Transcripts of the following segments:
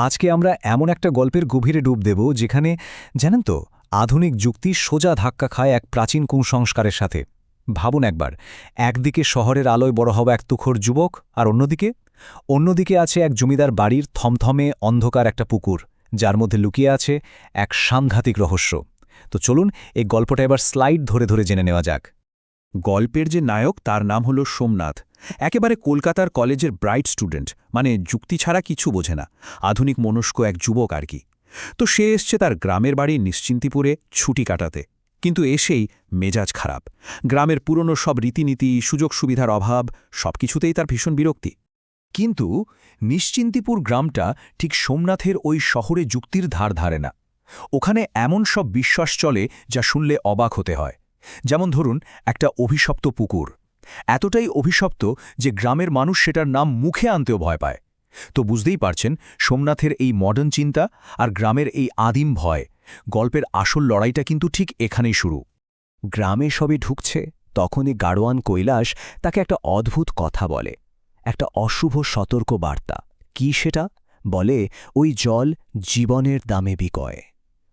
আজকে আমরা এমন একটা গল্পের গভীরে ডুব দেব যেখানে জানেন তো আধুনিক যুক্তি সোজা ধাক্কা খায় এক প্রাচীন কুসংস্কারের সাথে। ভাবুন একবার, একদিকে শহরের আলোয় বড় হওয়া এক তুখোর যুবক, আর অন্যদিকে আছে এক জমিদার বাড়ির থমথমে অন্ধকার একটা পুকুর, যার মধ্যে লুকিয়ে আছে এক সাংঘাতিক রহস্য। তো চলুন এই গল্পটা এবার স্লাইড ধরে ধরে জেনে নেওয়া যাক। গল্পের যে নায়ক তার নাম হল সোমনাথ। একেবারে কলকাতার কলেজের ব্রাইট স্টুডেন্ট, মানে যুক্তি ছাড়া কিছু বোঝে না, আধুনিক মনস্ক এক যুবক আর কি। তো সে এসছে তার গ্রামের বাড়ি নিশ্চিন্তিপুরে ছুটি কাটাতে, কিন্তু এসেই মেজাজ খারাপ। গ্রামের পুরনো সব রীতিনীতি, সুযোগ সুবিধার অভাব, সবকিছুতেই তার ভীষণ বিরক্তি। কিন্তু নিশ্চিন্তিপুর গ্রামটা ঠিক সোমনাথের ওই শহরে যুক্তির ধার ধারে না। ওখানে এমন সব বিশ্বাস চলে যা শুনলে অবাক হতে হয়। যেমন ধরুন, একটা অভিশপ্ত পুকুর, এতটাই অভিশপ্ত যে গ্রামের মানুষ সেটার নাম মুখে আনতেও ভয় পায়। তো বুঝতেই পারছেন, সোমনাথের এই মডার্ন চিন্তা আর গ্রামের এই আদিম ভয়, গল্পের আসল লড়াইটা কিন্তু ঠিক এখানেই শুরু। গ্রামে সবে ঢুকছে, তখনই গাড়োয়ান কৈলাস তাকে একটা অদ্ভুত কথা বলে, একটা অশুভ সতর্ক বার্তা। কি সেটা? বলে, ওই জল জীবনের দামে বিকয়।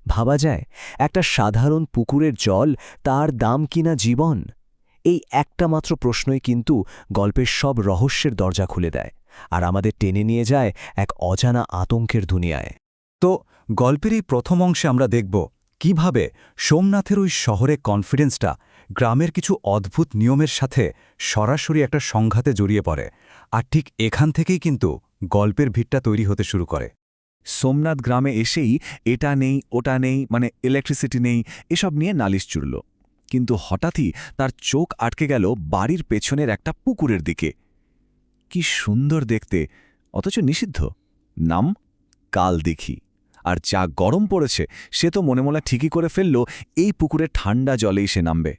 ভাবা যায়, একটা সাধারণ পুকুরের জল, তার দাম কিনা জীবন। এই একটা মাত্র প্রশ্নই কিন্তু গল্পের সব রহস্যের দরজা খুলে দেয়, আর আমাদের টেনে নিয়ে যায় এক অজানা আতঙ্কের দুনিয়ায়। তো গল্পের এই প্রথম অংশে আমরা দেখব কিভাবে সোমনাথের ওই শহরে কনফিডেন্সটা গ্রামের কিছু অদ্ভুত নিয়মের সাথে সরাসরি একটা সংঘাতে জড়িয়ে পড়ে। আর ঠিক এখান থেকেই কিন্তু গল্পের ভিতটা তৈরি হতে শুরু করে। সোমনাথ গ্রামে এসেই এটা নেই ওটা নেই, মানে ইলেকট্রিসিটি নেই, এসব নিয়ে নালিশ চুড়ল। কিন্তু হঠাৎই তার চোখ আটকে গেল বাড়ির পেছনের একটা পুকুরের দিকে। কি সুন্দর দেখতে, অথচ নিষিদ্ধ। নাম কালদিঘি। আর যা গরম পড়েছে, সে তো মনে মনে ঠিকই করে ফেলল এই পুকুরে ঠান্ডা জলেই সে নামবে।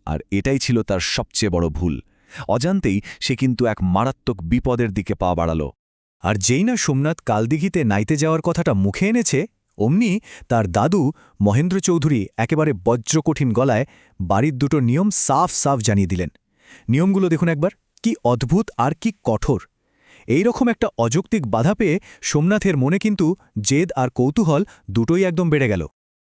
আর এটাই ছিল তার সবচেয়ে বড় ভুল। অজান্তেই সে কিন্তু এক মারাত্মক বিপদের দিকে পা বাড়াল। আর যেই না সোমনাথ কালদিঘিতে নাইতে যাওয়ার কথাটা মুখে এনেছে, অমনি তার দাদু মহেন্দ্র চৌধুরী একেবারে বজ্রকঠিন গলায় বাড়ির দুটো নিয়ম সাফ সাফ জানিয়ে দিলেন। নিয়মগুলো দেখুন একবার, কি অদ্ভুত আর কি কঠোর। এই রকম একটা অযৌক্তিক বাধা পেয়ে সোমনাথের মনে কিন্তু জেদ আর কৌতূহল দুটোই একদম বেড়ে গেল।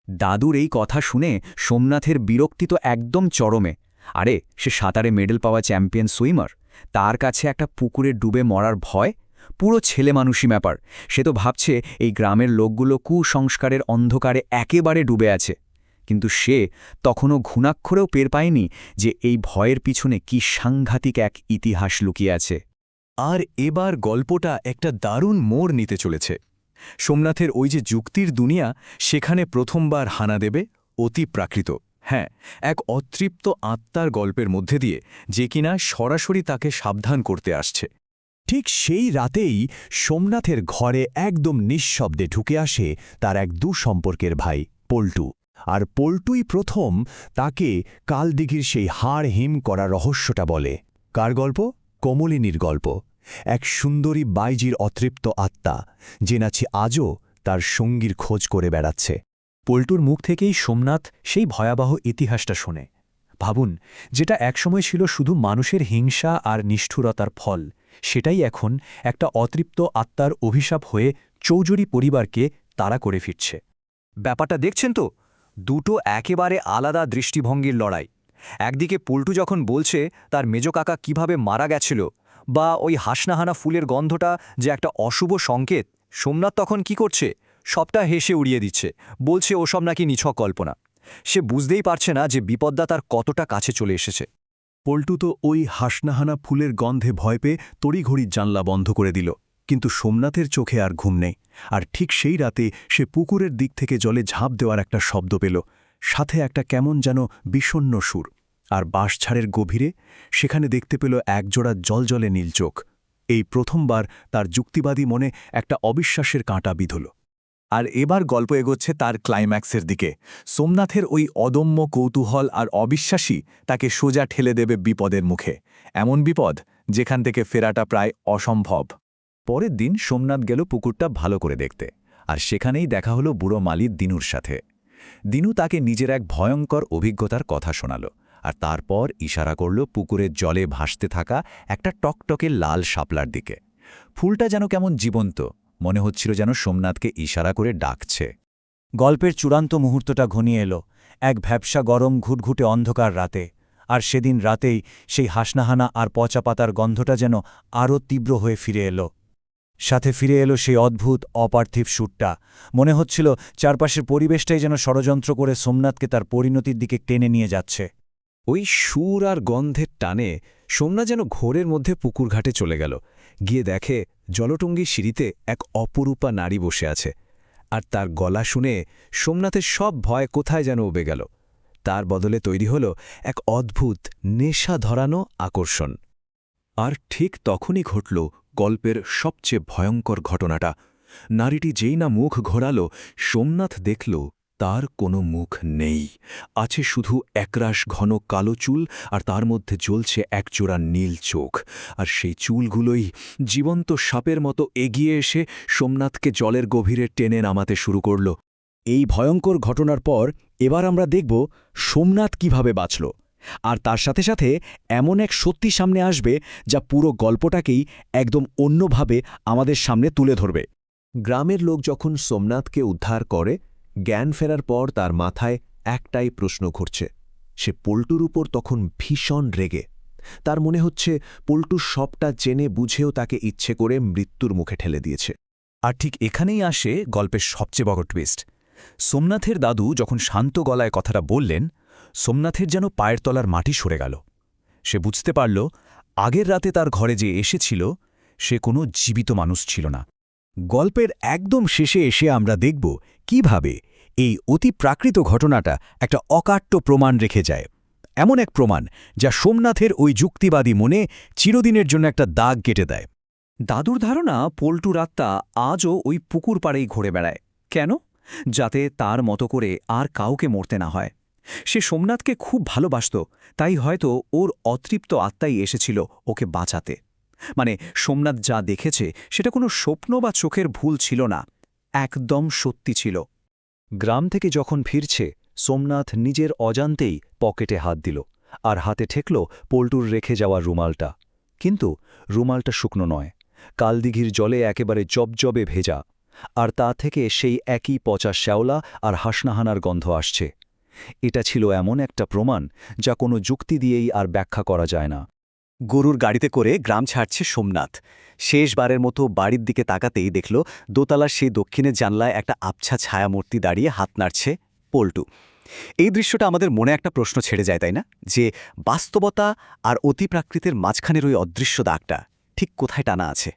দাদুর এই কথা শুনে সোমনাথের বিরক্তি তো একদম চরমে। আরে, সে সাঁতারে মেডেল পাওয়া চ্যাম্পিয়ন সুইমার, তার কাছে একটা পুকুরে ডুবে মরার ভয়? পুরো ছেলেমানুষি ব্যাপার। সে তো ভাবছে এই গ্রামের লোকগুলো কুসংস্কারের অন্ধকারে একেবারে ডুবে আছে। কিন্তু সে তখনও ঘুণাক্ষরেও টের পায়নি যে এই ভয়ের পিছনে কি সাংঘাতিক এক ইতিহাস লুকিয়ে আছে। আর এবার গল্পটা একটা দারুণ মোড় নিতে চলেছে। সোমনাথের ওই যে যুক্তির দুনিয়া, সেখানে প্রথমবার হানা দেবে অতি প্রাকৃত, হ্যাঁ, এক অতৃপ্ত আত্মার গল্পের মধ্যে দিয়ে, যে কিনা সরাসরি তাকে সাবধান করতে আসছে। ঠিক সেই রাতেই সোমনাথের ঘরে একদম নিঃশব্দে ঢুকে আসে তার এক দুঃসম্পর্কের ভাই পল্টু। আর পল্টুই প্রথম তাকে কালদিঘির সেই হাড় হিম করা রহস্যটা বলে। কার গল্প? কমলিনীর গল্প। এক সুন্দরী বাইজির অতৃপ্ত আত্মা, যে নাচি আজও তার সঙ্গীর খোঁজ করে বেড়াচ্ছে। পল্টুর মুখ থেকেই সোমনাথ সেই ভয়াবহ ইতিহাসটা শোনে। ভাবুন, যেটা একসময় ছিল শুধু মানুষের হিংসা আর নিষ্ঠুরতার ফল, সেটাই এখন একটা অতৃপ্ত আত্মার অভিশাপ হয়ে চৌধুরী পরিবারকে তাড়া করে ফিরছে। ব্যাপারটা দেখছেন তো? দুটো একেবারে আলাদা দৃষ্টিভঙ্গির লড়াই। একদিকে পল্টু যখন বলছে তার মেজ কাকা কিভাবে মারা গেছিল, বা ওই হাসনাহানা ফুলের গন্ধটা যে একটা অশুভ সংকেত, সোমনাথ তখন কি করছে? সবটা হেসে উড়িয়ে দিচ্ছে, বলছে ওসব নাকি নিছক কল্পনা। সে বুঝতেই পারছে না যে বিপদটা তার কতটা কাছে চলে এসেছে। পল্টু তো ওই হাসনাহানা ফুলের গন্ধে ভয় পেয়ে তড়িঘড়ি জানলা বন্ধ করে দিল। কিন্তু সোমনাথের চোখে আর ঘুম নেই। আর ঠিক সেই রাতে সে পুকুরের দিক থেকে জলে ঝাঁপ দেওয়ার একটা শব্দ পেল, সাথে একটা কেমন যেন বিষণ্ণ সুর। আর বাঁশঝাড়ের গভীরে সেখানে দেখতে পেল একজোড়া জলজলে নীল চোখ। এই প্রথমবার তার যুক্তিবাদী মনে একটা অবিশ্বাসের কাঁটা বিঁধল। আর এবার গল্প এগোচ্ছে তার ক্লাইম্যাক্সের দিকে। সোমনাথের ওই অদম্য কৌতূহল আর অবিশ্বাসী তাকে সোজা ঠেলে দেবে বিপদের মুখে, এমন বিপদ যেখান থেকে ফেরাটা প্রায় অসম্ভব। পরের দিন সোমনাথ গেল পুকুরটা ভালো করে দেখতে, আর সেখানেই দেখা হলো বুড়ো মালি দিনুর সাথে। দিনু তাকে নিজের এক ভয়ঙ্কর অভিজ্ঞতার কথা শোনাল, আর তারপর ইশারা করল পুকুরের জলে ভাসতে থাকা একটা টকটকে লাল শাপলার দিকে। ফুলটা যেন কেমন জীবন্ত, মনে হচ্ছিল যেন সোমনাথকে ইশারা করে ডাকছে। গল্পের চূড়ান্ত মুহূর্তটা ঘনিয়ে এলো, এক ভ্যাপসা গরম ঘুটঘুটে অন্ধকার রাতে। আর সেদিন রাতেই সেই হাসনাহানা আর পচা পাতার গন্ধটা যেন আরও তীব্র হয়ে ফিরে এলো। সাথে ফিরে এলো সেই অদ্ভুত অপার্থিব সুরটা। মনে হচ্ছিল চারপাশের পরিবেশটাই যেন ষড়যন্ত্র করে সোমনাথকে তার পরিণতির দিকে টেনে নিয়ে যাচ্ছে। ওই সুর আর গন্ধের টানে সোমনাথ যেন ঘোরের মধ্যে পুকুর ঘাটে চলে গেল। গিয়ে দেখে জলটঙ্গী সিঁড়িতে এক অপরূপা নারী বসে আছে। আর তার গলা শুনে সোমনাথের সব ভয় কোথায় যেন উবে গেল। তার বদলে তৈরি হল এক অদ্ভুত নেশা ধরানো আকর্ষণ। আর ঠিক তখনই ঘটল গল্পের সবচেয়ে ভয়ঙ্কর ঘটনাটা। নারীটি যেই না মুখ ঘোরাল, সোমনাথ দেখল তার কোনো মুখ নেই। আছে শুধু একরাশ ঘন কালো চুল, আর তার মধ্যে জ্বলছে একজোড়া নীল চোখ। আর সেই চুলগুলোই জীবন্ত সাপের মতো এগিয়ে এসে সোমনাথকে জলের গভীরে টেনে নামাতে শুরু করল। এই ভয়ঙ্কর ঘটনার পর এবার আমরা দেখব সোমনাথ কিভাবে বাঁচল, আর তার সাথে সাথে এমন এক সত্যি সামনে আসবে যা পুরো গল্পটাকেই একদম অন্যভাবে আমাদের সামনে তুলে ধরবে। গ্রামের লোক যখন সোমনাথকে উদ্ধার করে, জ্ঞান ফেরার পর তার মাথায় একটাই প্রশ্ন ঘুরছে। সে পল্টুর উপর তখন ভীষণ রেগে। তার মনে হচ্ছে পল্টু সবটা জেনে বুঝেও তাকে ইচ্ছে করে মৃত্যুর মুখে ঠেলে দিয়েছে। আর ঠিক এখানেই আসে গল্পের সবচেয়ে বড় টুইস্ট। সোমনাথের দাদু যখন শান্ত গলায় কথাটা বললেন, সোমনাথের যেন পায়ের তলার মাটি সরে গেল। সে বুঝতে পারল আগের রাতে তার ঘরে যে এসেছিল সে কোনো জীবিত মানুষ ছিল না। গল্পের একদম শেষে এসে আমরা দেখব কিভাবে এই অতি প্রাকৃত ঘটনাটা একটা অকাট্য প্রমাণ রেখে যায়। এমন এক প্রমাণ যা সোমনাথের ওই যুক্তিবাদী মনে চিরদিনের জন্য একটা দাগ কেটে দেয়। দাদুর ধারণা পল্টুর আত্মা আজও ওই পুকুর পাড়েই ঘুরে বেড়ায়। কেন? যাতে তার মতো করে আর কাউকে মরতে না হয়। সে সোমনাথকে খুব ভালোবাসত, তাই হয়তো ওর অতৃপ্ত আত্মাই এসেছিল ওকে বাঁচাতে। মানে সোমনাথ যা দেখেছে সেটা কোনো স্বপ্ন বা চোখের ভুল ছিল না, একদম সত্যি ছিল। গ্রাম থেকে যখন ফিরছে, সোমনাথ নিজের অজান্তেই পকেটে হাত দিল, আর হাতে ঠেকল পল্টুর রেখে যাওয়া রুমালটা। কিন্তু রুমালটা শুকনো নয়, কালদিঘির জলে একেবারে জবজবে ভেজা। আর তা থেকে সেই একই পচা শ্যাওলা আর হাসনাহানার গন্ধ আসছে। এটা ছিল এমন একটা প্রমাণ যা কোনো যুক্তি দিয়েই আর ব্যাখ্যা করা যায় না। গরুর গাড়িতে করে গ্রাম ছাড়ছে সোমনাথ। শেষবারের মতো বাড়ির দিকে তাকাতেই দেখল দোতলার সেই দক্ষিণের জানলায় একটা আবছা ছায়ামূর্তি দাঁড়িয়ে হাত নাড়ছে পল্টু। এই দৃশ্যটা আমাদের মনে একটা প্রশ্ন ছেড়ে যায়, তাই না? যে বাস্তবতা আর অতিপ্রাকৃতের মাঝখানের ওই অদৃশ্য দাগটা ঠিক কোথায় টানা আছে।